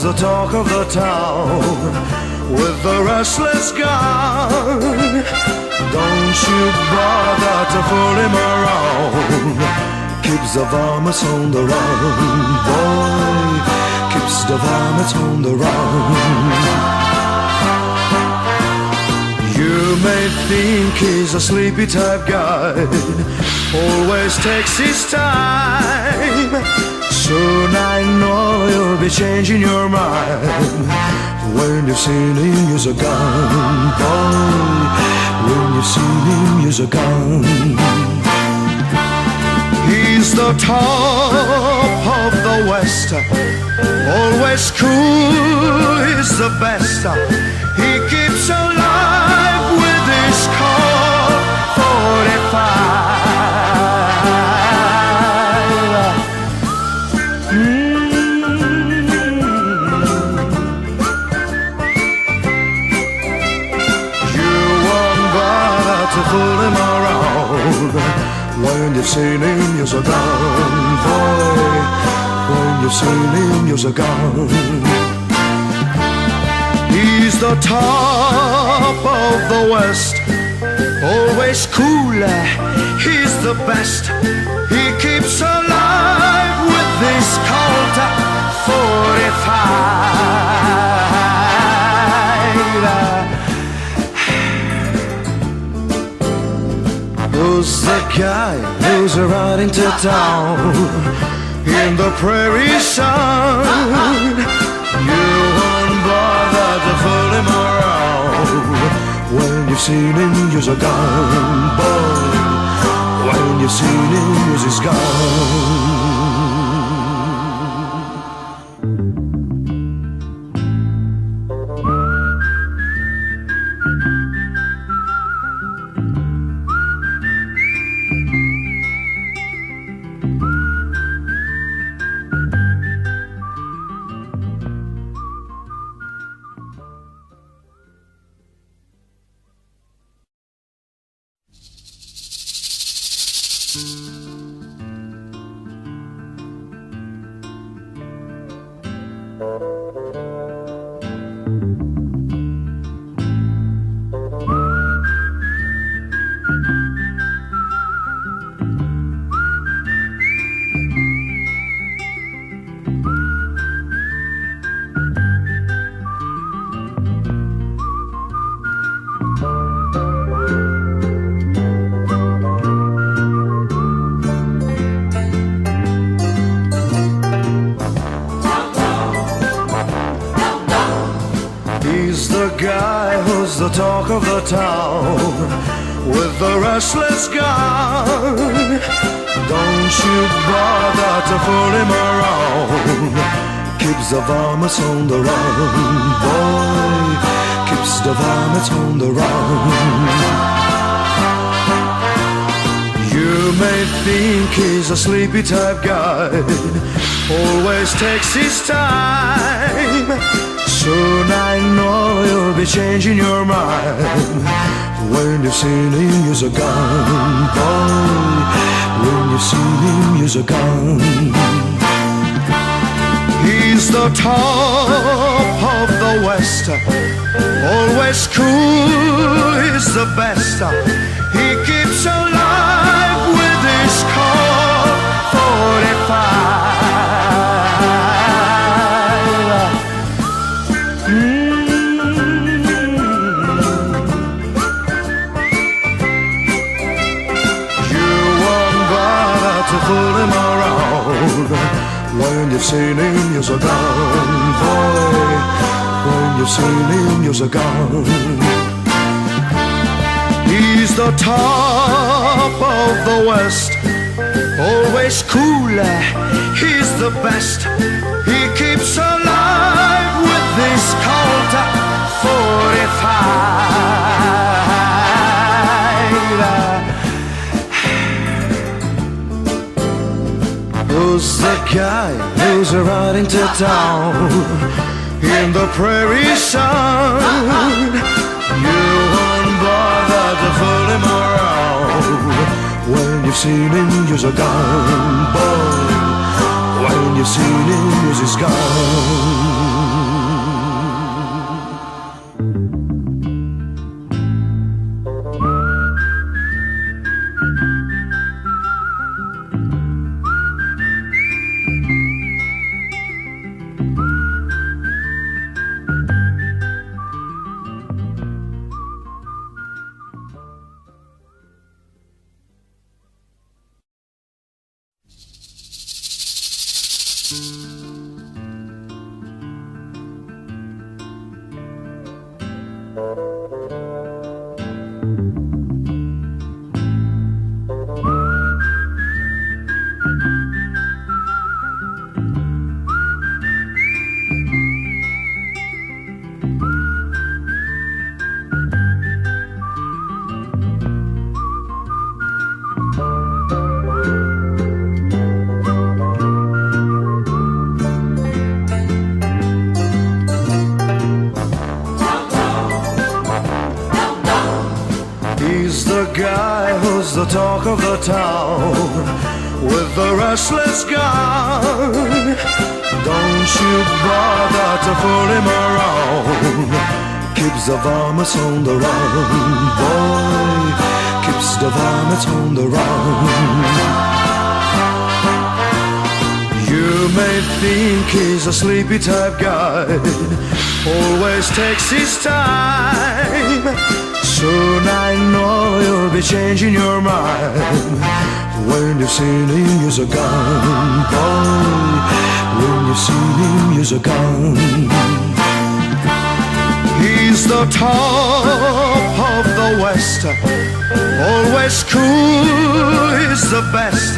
The talk of the town with the restless gun. Don't you bother to fool him around. Keeps the varmints on the run, boy. Keeps the varmints on the run. You may think he's a sleepy type guy, always takes his time. Soon I know you'll be changing your mind when you've seen him use a gun, boy. When you've seen him use a gun. He's the top of the West, always cool, he's the best. He keeps alive with his Colt 45. To fool him around when you've seen him use a gun, boy. When you've seen him use a gun. He's the top of the West, always cool, he's the best. He keeps alive with this Colt 45. Who's the guy who's riding to town in the prairie sun? You won't bother to fool him around when you've seen him use a gun, boy. When you've seen him use his gun. The talk of the town with the restless gun. Don't you bother to fool him around. Keeps the varmints on the run, boy. Keeps the varmints on the run. You may think he's a sleepy type guy, always takes his time. Soon I know you'll be changing your mind when you've seen him use a gun, boy. When you've seen him use a gun. He's the top of the West, always cool, he's the best. He keeps alive with his Colt 45. To fool him around when you've seen him use a gun, boy. When you've seen him use a gun. He's the top of the West, always cool, he's the best. He keeps alive with this Colt 45. Who's the guy who's riding to town in the prairie sun? You won't bother to fool him around. When you've seen him use a gun, boy, when you've seen him use his gun. The talk of the town with the restless gun. Don't you bother to fool him around. Keeps the varmints on the run, boy. Keeps the varmints on the run. You may think he's a sleepy type guy, always takes his time. Soon I know you'll be changing your mind when you've seen him use a gun, boy. When you've seen him use a gun. He's the top of the West, always cool, he's the best.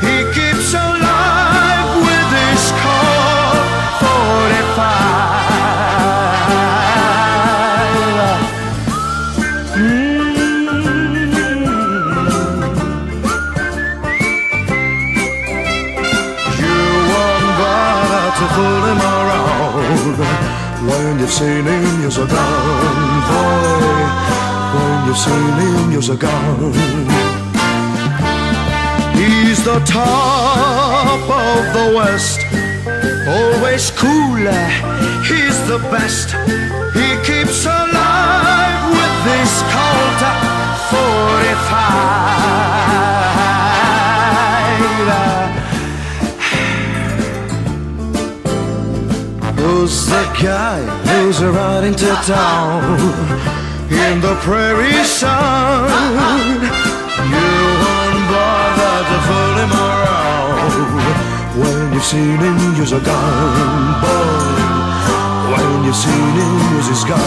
He keeps alive with his Colt 45. Fool him around when you've seen him use a gun, boy. When you've seen him use a gun. He's the top of the West, always cool, he's the best. He keeps alive with this Colt 45. Who's the guy who's riding to town in the prairie sun? You won't bother to fool him around when you've seen him use a gun, boy. When you've seen him use his gun.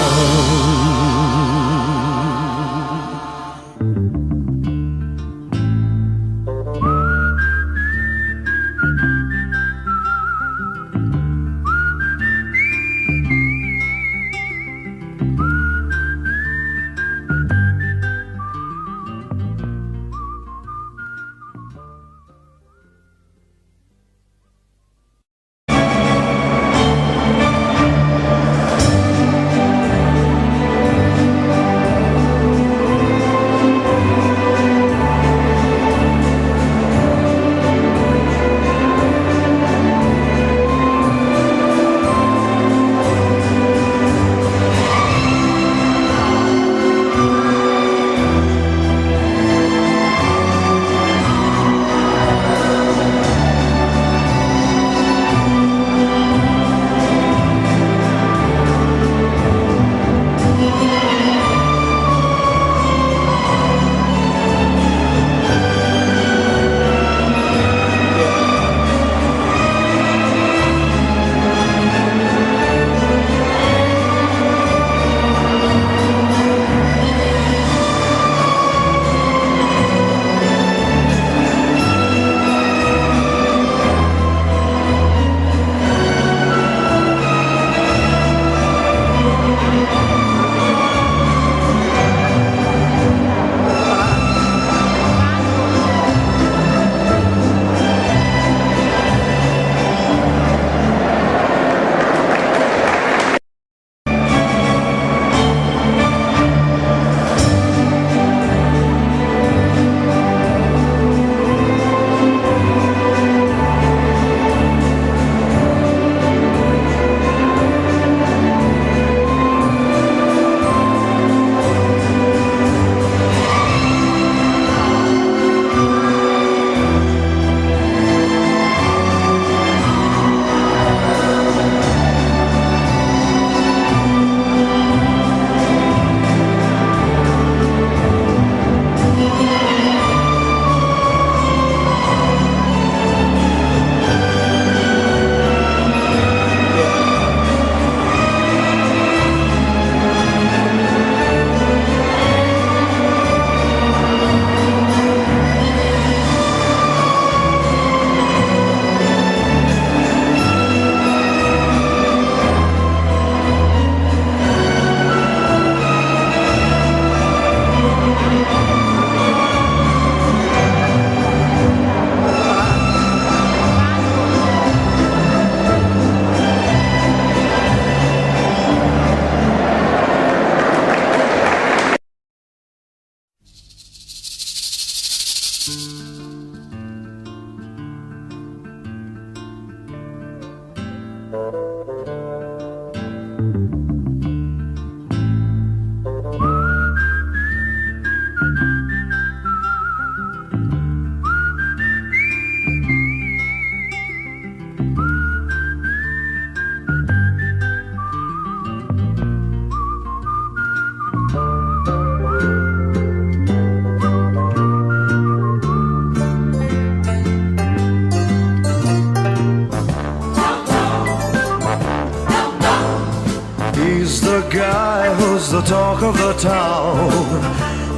The talk of the town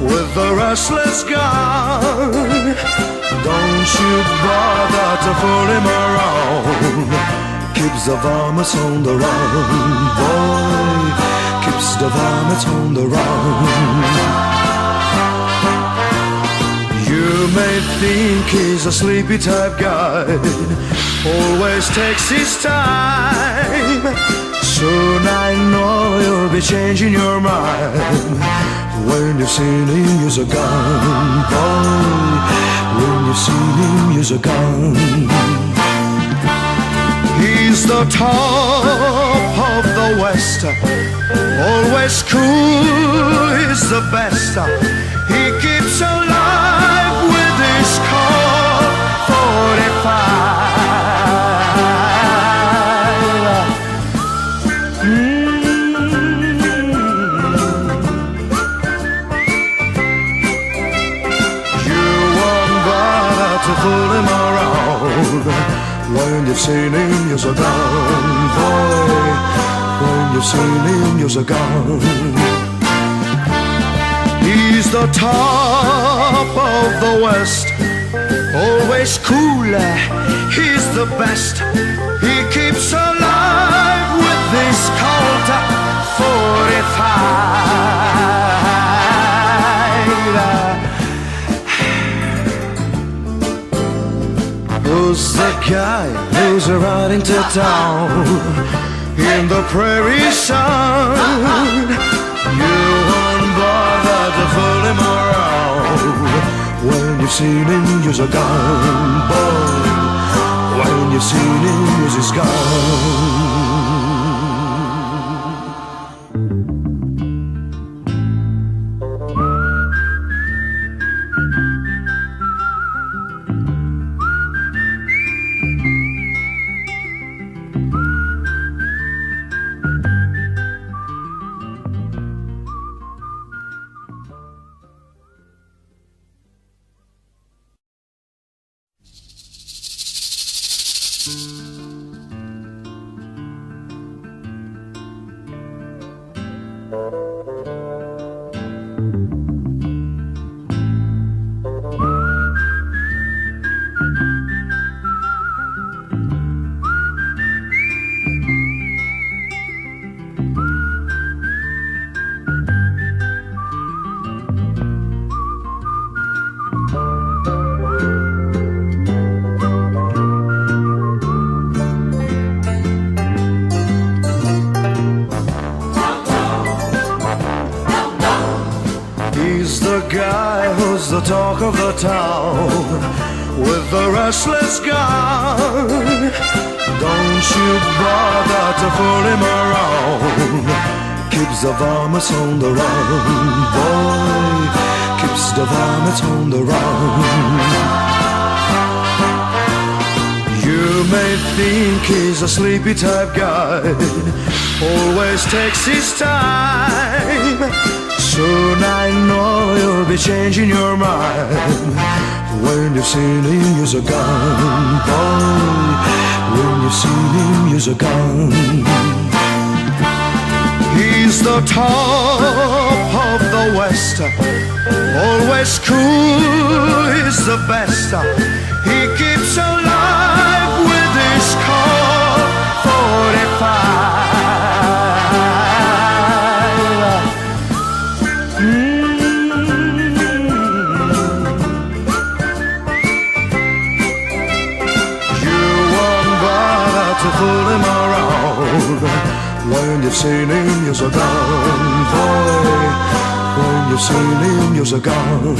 with the restless gun. Don't you bother to fool him around. Keeps the varmints on the run, boy. Keeps the varmints on the run. You may think he's a sleepy type guy, always takes his time. Soon I know you'll be changing your mind when you've seen him use a gun, boy. When you've seen him use a gun. He's the top of the West, always cool, he's the best. He keeps alive with his Colt 45. Fool him around when you've seen him use a gun, boy. When you've seen him use a gun. He's the top of the West, always cool, he's the best. He keeps alive with this Colt 45. Who's the guy who's riding to town in the prairie sun? You won't bother to fool him around when you've seen him use a gun, boy. When you've seen him use his gun. He's the guy who's the talk of the town, with the restless gun. Don't you bother to fool him around. Keeps the varmints on the run, boy. Keeps the varmints on the run. You may think he's a sleepy type guy, always takes his time. Soon I know you'll be changing your mind when you've seen him use a gun, boy. When you've seen him use a gun. He's the top of the West, always cool, he's the best. He keeps alive with his Colt 45. You won't bother to fool him around when you've seen him use a gun, boy. When you've seen him use a gun.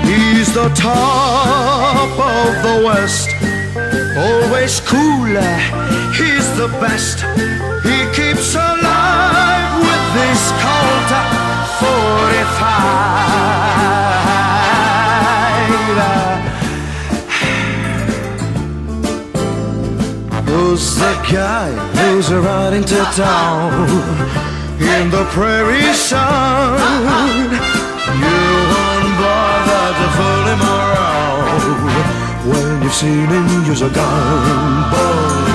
He's the top of the West, always cooler, he's the best. He keeps alive with this Colt 45. Who's the guy who's riding to town in the prairie sun? You won't bother to fool him around when you've seen him use a gun, boy.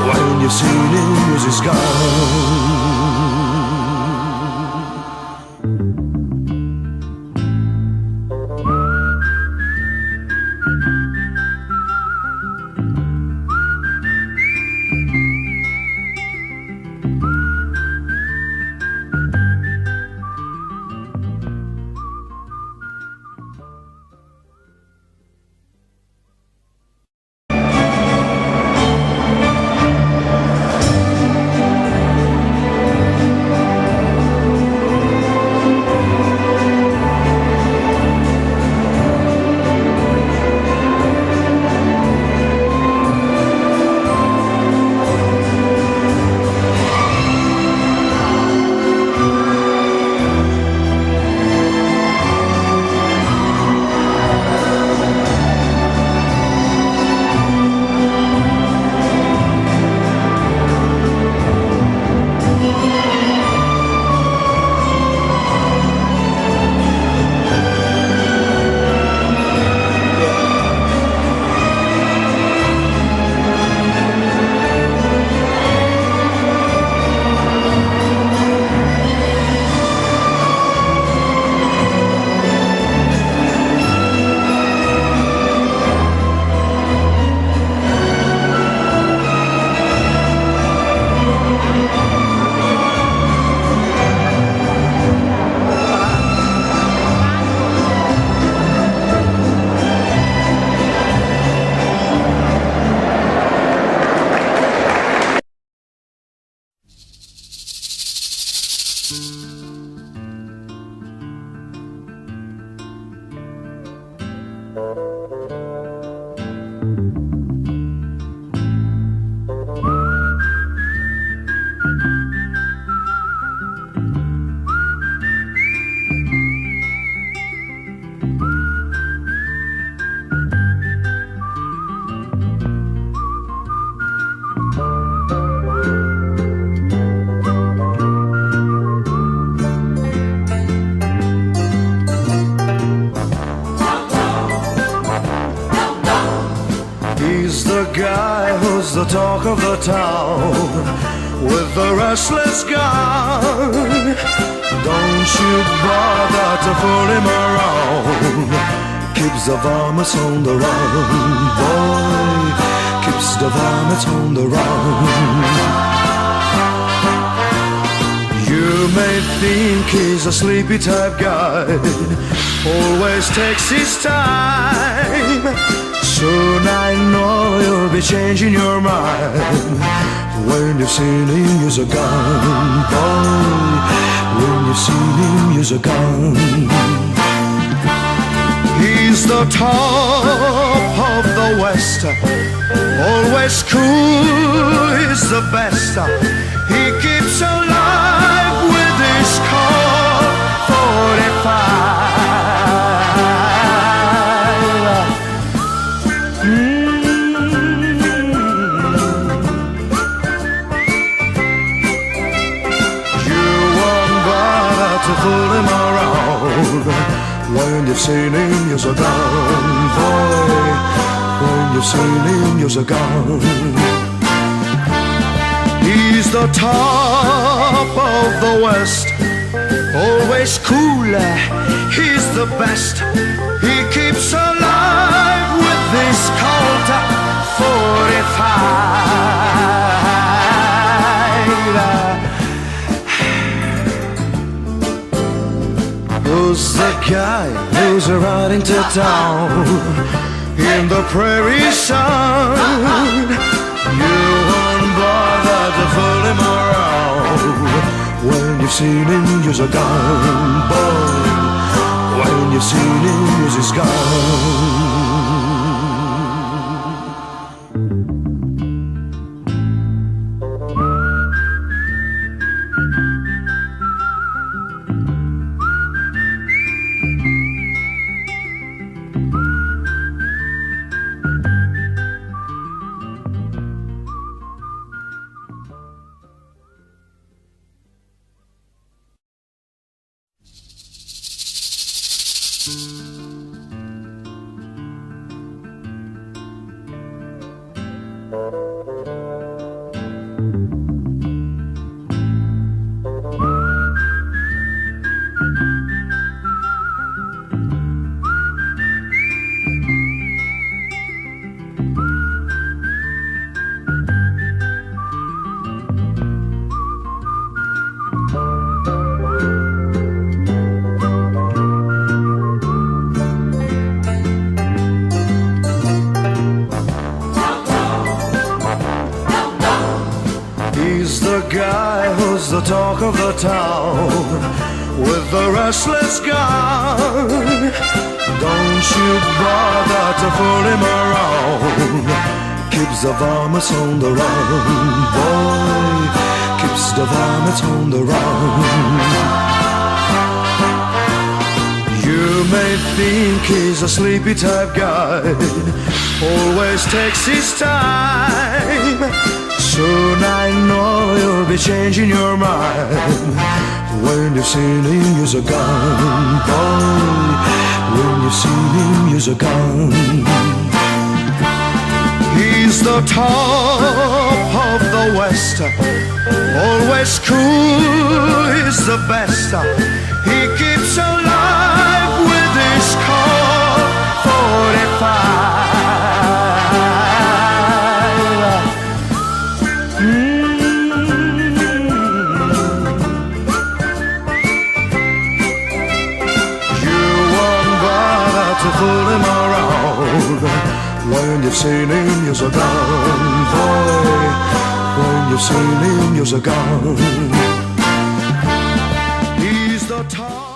When you've seen him use his gun. The talk of the town, with the restless gun. Don't you bother to fool him around. Keeps the varmints on the run, boy. Keeps the varmints on the run. You may think he's a sleepy type guy, always takes his time. Soon I know you'll be changing your mind when you've seen him use a gun, boy. When you've you've seen him, you're gone. He's the top of the West, always cool, he's the best. He keeps alive with his Colt 45. You won't bother to fool him around. When you've seen him, you're gone, boy. When you've seen him, you're gone. He's the top of the West, always cooler, he's the best. He keeps alive with this Colt 45. Who's the guy who's riding to town in the prairie sun? You won't bother to fool him around. When you've seen him, you're gone, boy. When you've seen him, he's gone. The talk of the town with the restless gun. Don't you bother to fool him around. Keeps the varmints on the run, boy. Keeps the varmints on the run. You may think he's a sleepy type guy, always takes his time. Soon I know you'll be changing your mind. When you've seen him, you're gone, boy. When you've seen him, you're gone. He's the top of the West, always cool, he's the best. He keeps alive with his Colt 45. To fool him around. When you've seen him, you're gone, boy. When you've seen him, you're gone. He's the top.